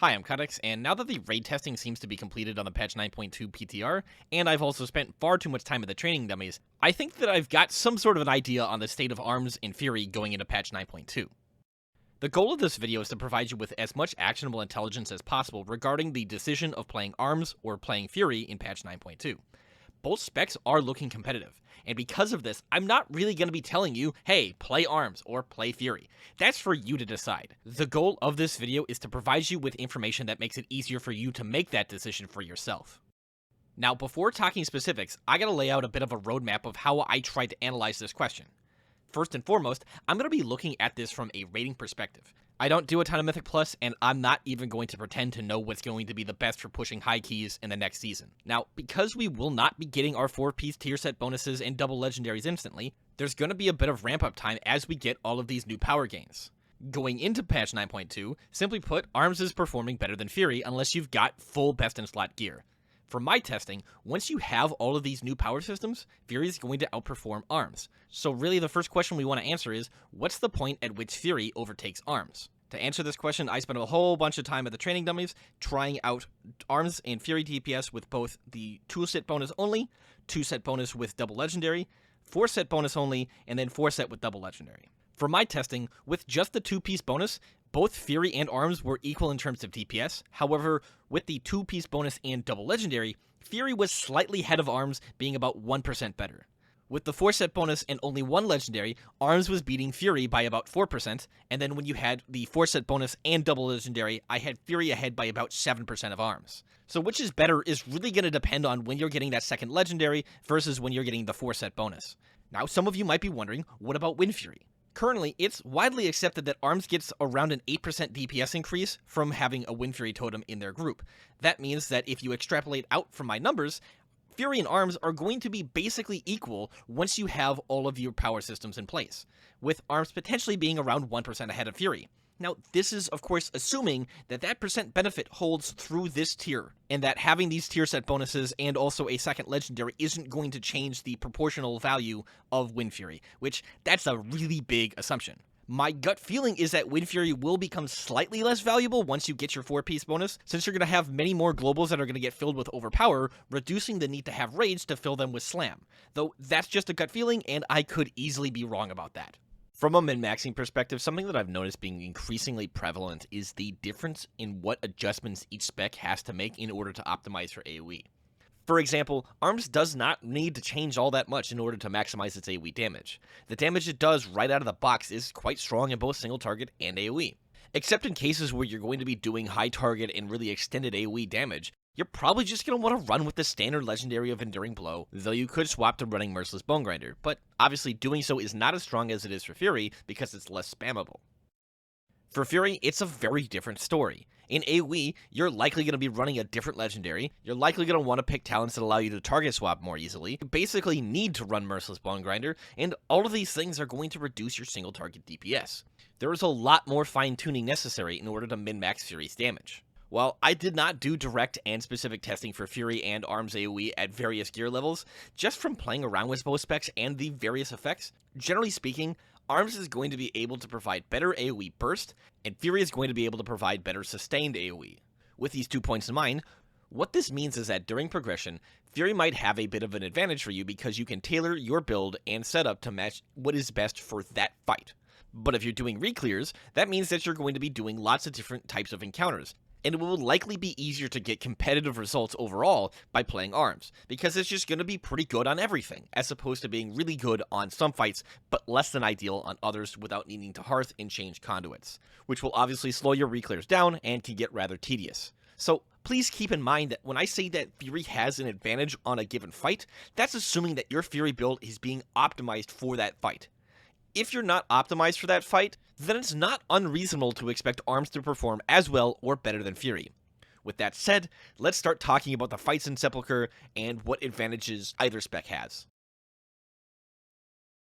Hi, I'm Cautex, and now that the raid testing seems to be completed on the patch 9.2 PTR, and I've also spent far too much time with the training dummies, I think that I've got some sort of an idea on the state of arms and Fury going into patch 9.2. The goal of this video is to provide you with as much actionable intelligence as possible regarding the decision of playing arms or playing Fury in patch 9.2. Both specs are looking competitive, and because of this, I'm not really going to be telling you, hey, play arms or play Fury. That's for you to decide. The goal of this video is to provide you with information that makes it easier for you to make that decision for yourself. Now, before talking specifics, I gotta lay out a bit of a roadmap of how I tried to analyze this question. First and foremost, I'm going to be looking at this from a rating perspective. I don't do a ton of Mythic Plus, and I'm not even going to pretend to know what's going to be the best for pushing high keys in the next season. Now, because we will not be getting our 4-piece tier set bonuses and double legendaries instantly, there's going to be a bit of ramp-up time as we get all of these new power gains. Going into patch 9.2, simply put, Arms is performing better than Fury unless you've got full best-in-slot gear. For my testing, once you have all of these new power systems, Fury is going to outperform Arms. So really the first question we want to answer is, what's the point at which Fury overtakes Arms? To answer this question, I spent a whole bunch of time at the training dummies trying out Arms and Fury DPS with both the 2-set bonus only, 2-set bonus with double legendary, 4-set bonus only, and then 4-set with double legendary. For my testing, with just the 2-piece bonus, both Fury and Arms were equal in terms of DPS. However, with the 2-piece bonus and double legendary, Fury was slightly ahead of Arms, being about 1% better. With the 4-set bonus and only 1 legendary, Arms was beating Fury by about 4%, and then when you had the 4-set bonus and double legendary, I had Fury ahead by about 7% of Arms. So which is better is really going to depend on when you're getting that second legendary versus when you're getting the 4-set bonus. Now, some of you might be wondering, what about Win Fury? Currently, it's widely accepted that Arms gets around an 8% DPS increase from having a Win Fury totem in their group. That means that if you extrapolate out from my numbers, Fury and Arms are going to be basically equal once you have all of your power systems in place, with Arms potentially being around 1% ahead of Fury. Now, this is, of course, assuming that that percent benefit holds through this tier, and that having these tier set bonuses and also a second legendary isn't going to change the proportional value of Win Fury, which that's a really big assumption. My gut feeling is that Win Fury will become slightly less valuable once you get your 4-piece bonus, since you're going to have many more globals that are going to get filled with Overpower, reducing the need to have raids to fill them with Slam. Though that's just a gut feeling, and I could easily be wrong about that. From a min-maxing perspective, something that I've noticed being increasingly prevalent is the difference in what adjustments each spec has to make in order to optimize for AoE. For example, Arms does not need to change all that much in order to maximize its AoE damage. The damage it does right out of the box is quite strong in both single target and AoE. Except in cases where you're going to be doing high target and really extended AoE damage, you're probably just going to want to run with the standard legendary of Enduring Blow, though you could swap to running Merciless Bone Grinder, but obviously doing so is not as strong as it is for Fury because it's less spammable. For Fury, it's a very different story. In AoE, you're likely going to be running a different legendary, you're likely going to want to pick talents that allow you to target swap more easily, you basically need to run Merciless Bone Grinder, and all of these things are going to reduce your single target DPS. There is a lot more fine-tuning necessary in order to min-max Fury's damage. While I did not do direct and specific testing for Fury and Arms AoE at various gear levels, just from playing around with both specs and the various effects, generally speaking, Arms is going to be able to provide better AoE burst, and Fury is going to be able to provide better sustained AoE. With these 2 points in mind, what this means is that during progression, Fury might have a bit of an advantage for you because you can tailor your build and setup to match what is best for that fight. But if you're doing re-clears, that means that you're going to be doing lots of different types of encounters, and it will likely be easier to get competitive results overall by playing Arms, because it's just going to be pretty good on everything, as opposed to being really good on some fights, but less than ideal on others without needing to hearth and change conduits, which will obviously slow your re-clears down and can get rather tedious. So please keep in mind that when I say that Fury has an advantage on a given fight, that's assuming that your Fury build is being optimized for that fight. If you're not optimized for that fight, then it's not unreasonable to expect Arms to perform as well or better than Fury. With that said, let's start talking about the fights in Sepulchre and what advantages either spec has.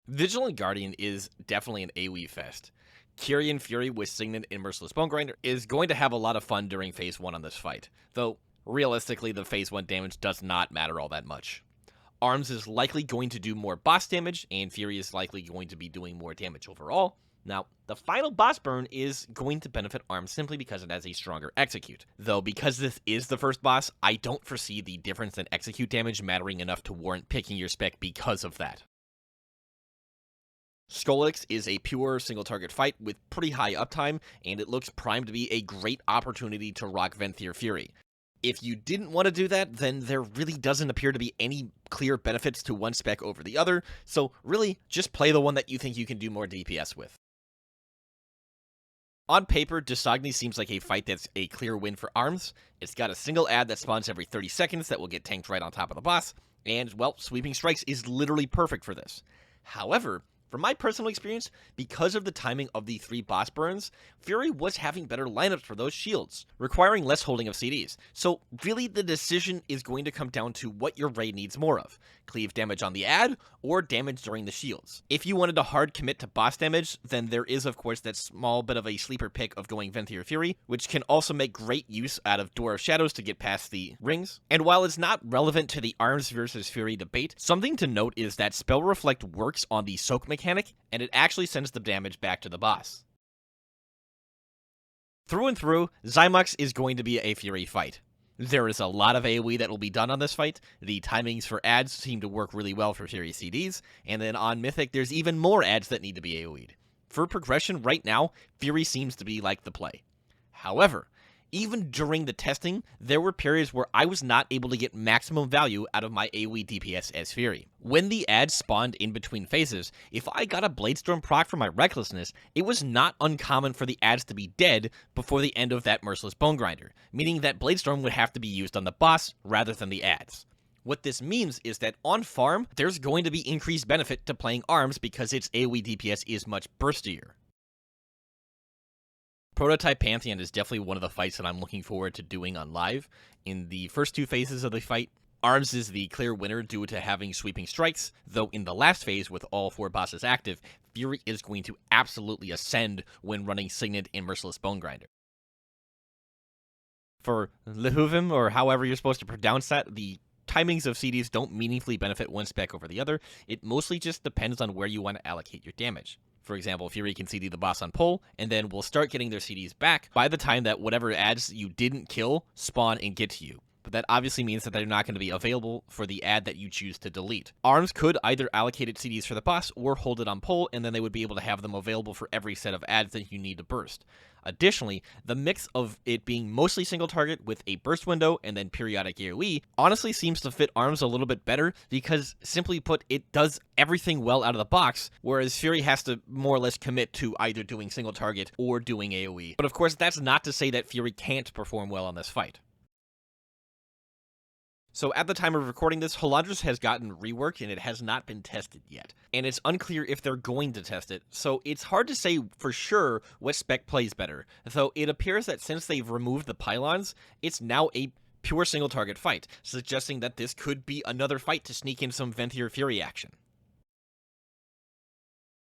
Vigilant Guardian is definitely an AoE fest. Kyrian Fury with Signet and Merciless Bone Grinder is going to have a lot of fun during Phase 1 on this fight, though realistically the Phase 1 damage does not matter all that much. Arms is likely going to do more boss damage, and Fury is likely going to be doing more damage overall, Now, the final boss burn is going to benefit Arms simply because it has a stronger execute. Though, because this is the first boss, I don't foresee the difference in execute damage mattering enough to warrant picking your spec because of that. Cautex is a pure single-target fight with pretty high uptime, and it looks primed to be a great opportunity to rock Venthyr Fury. If you didn't want to do that, then there really doesn't appear to be any clear benefits to one spec over the other, so really, just play the one that you think you can do more DPS with. On paper, Dysogny seems like a fight that's a clear win for Arms. It's got a single ad that spawns every 30 seconds that will get tanked right on top of the boss, and, well, Sweeping Strikes is literally perfect for this. However, from my personal experience, because of the timing of the 3 boss burns, Fury was having better lineups for those shields, requiring less holding of CDs. So really the decision is going to come down to what your raid needs more of, cleave damage on the ad, or damage during the shields. If you wanted to hard commit to boss damage, then there is of course that small bit of a sleeper pick of going Venthyr Fury, which can also make great use out of Door of Shadows to get past the rings. And while it's not relevant to the Arms versus Fury debate, something to note is that Spell Reflect works on the soak mechanic, and it actually sends the damage back to the boss. Through and through, Zymox is going to be a Fury fight. There is a lot of AoE that will be done on this fight, the timings for ads seem to work really well for Fury CDs, and then on Mythic there's even more ads that need to be AoE'd. For progression right now, Fury seems to be like the play. However, even during the testing, there were periods where I was not able to get maximum value out of my AoE DPS as Fury. When the ads spawned in between phases, if I got a Bladestorm proc for my Recklessness, it was not uncommon for the ads to be dead before the end of that Merciless Bone Grinder, meaning that Bladestorm would have to be used on the boss rather than the ads. What this means is that on farm, there's going to be increased benefit to playing Arms because its AoE DPS is much burstier. Prototype Pantheon is definitely one of the fights that I'm looking forward to doing on live. In the first 2 phases of the fight, Arms is the clear winner due to having Sweeping Strikes, though in the last phase with all 4 bosses active, Fury is going to absolutely ascend when running Signet and Merciless Bone Grinder. For Lehuvim, or however you're supposed to pronounce that, the timings of CDs don't meaningfully benefit one spec over the other. It mostly just depends on where you want to allocate your damage. For example, Fury can CD the boss on pull, and then will start getting their CDs back by the time that whatever ads you didn't kill spawn and get to you. But that obviously means that they're not going to be available for the ad that you choose to delete. Arms could either allocate its CDs for the boss or hold it on pull, and then they would be able to have them available for every set of ads that you need to burst. Additionally, the mix of it being mostly single target with a burst window and then periodic AoE honestly seems to fit Arms a little bit better because, simply put, it does everything well out of the box, whereas Fury has to more or less commit to either doing single target or doing AoE. But of course, that's not to say that Fury can't perform well on this fight. So at the time of recording this, Halandris has gotten reworked and it has not been tested yet. And it's unclear if they're going to test it, so it's hard to say for sure what spec plays better. Though it appears that since they've removed the pylons, it's now a pure single target fight, suggesting that this could be another fight to sneak in some Venthyr Fury action.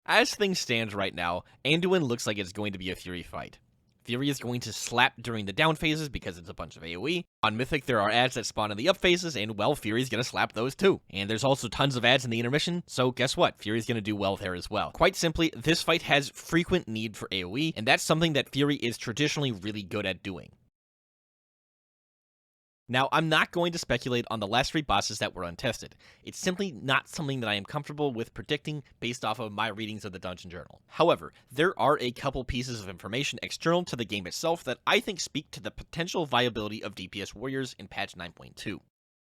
As things stand right now, Anduin looks like it's going to be a Fury fight. Fury is going to slap during the down phases because it's a bunch of AoE. On Mythic, there are ads that spawn in the up phases, and, well, Fury's gonna slap those too. And there's also tons of ads in the intermission, so guess what? Fury's gonna do well there as well. Quite simply, this fight has frequent need for AoE, and that's something that Fury is traditionally really good at doing. Now, I'm not going to speculate on the last 3 bosses that were untested. It's simply not something that I am comfortable with predicting based off of my readings of the Dungeon Journal. However, there are a couple pieces of information external to the game itself that I think speak to the potential viability of DPS warriors in patch 9.2.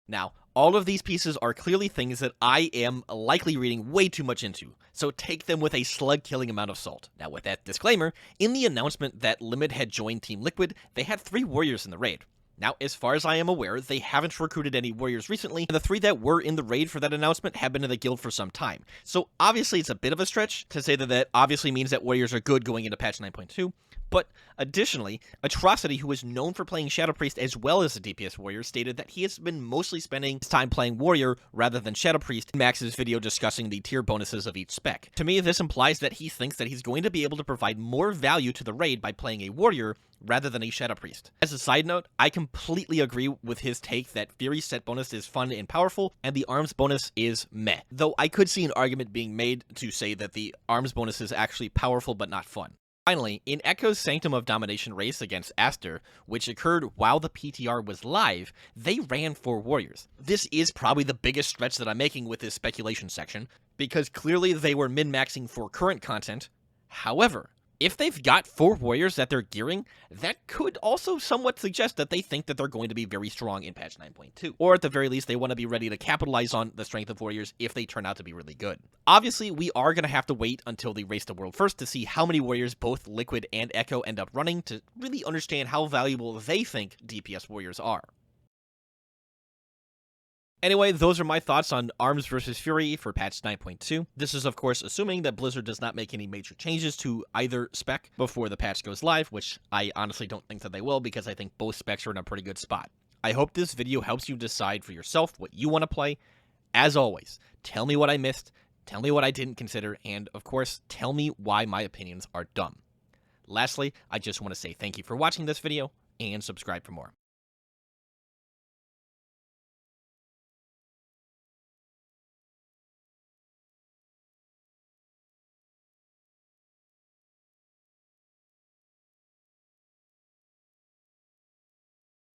Now, all of these pieces are clearly things that I am likely reading way too much into, so take them with a slug-killing amount of salt. Now, with that disclaimer, in the announcement that Limit had joined Team Liquid, they had 3 warriors in the raid. Now, as far as I am aware, they haven't recruited any warriors recently, and the 3 that were in the raid for that announcement have been in the guild for some time. So obviously it's a bit of a stretch to say that that obviously means that warriors are good going into patch 9.2, But additionally, Atrocity, who is known for playing Shadow Priest as well as a DPS warrior, stated that he has been mostly spending his time playing warrior rather than Shadow Priest in Max's video discussing the tier bonuses of each spec. To me, this implies that he thinks that he's going to be able to provide more value to the raid by playing a warrior rather than a Shadow Priest. As a side note, I completely agree with his take that Fury's set bonus is fun and powerful, and the arms bonus is meh. Though I could see an argument being made to say that the arms bonus is actually powerful but not fun. Finally, in Echo's Sanctum of Domination race against Aster, which occurred while the PTR was live, they ran 4 warriors. This is probably the biggest stretch that I'm making with this speculation section, because clearly they were min-maxing for current content. However, if they've got 4 warriors that they're gearing, that could also somewhat suggest that they think that they're going to be very strong in patch 9.2. Or at the very least, they want to be ready to capitalize on the strength of warriors if they turn out to be really good. Obviously, we are going to have to wait until the Race to World First to see how many warriors both Liquid and Echo end up running to really understand how valuable they think DPS warriors are. Anyway, those are my thoughts on Arms vs. Fury for patch 9.2. This is, of course, assuming that Blizzard does not make any major changes to either spec before the patch goes live, which I honestly don't think that they will, because I think both specs are in a pretty good spot. I hope this video helps you decide for yourself what you want to play. As always, tell me what I missed, tell me what I didn't consider, and, of course, tell me why my opinions are dumb. Lastly, I just want to say thank you for watching this video, and subscribe for more.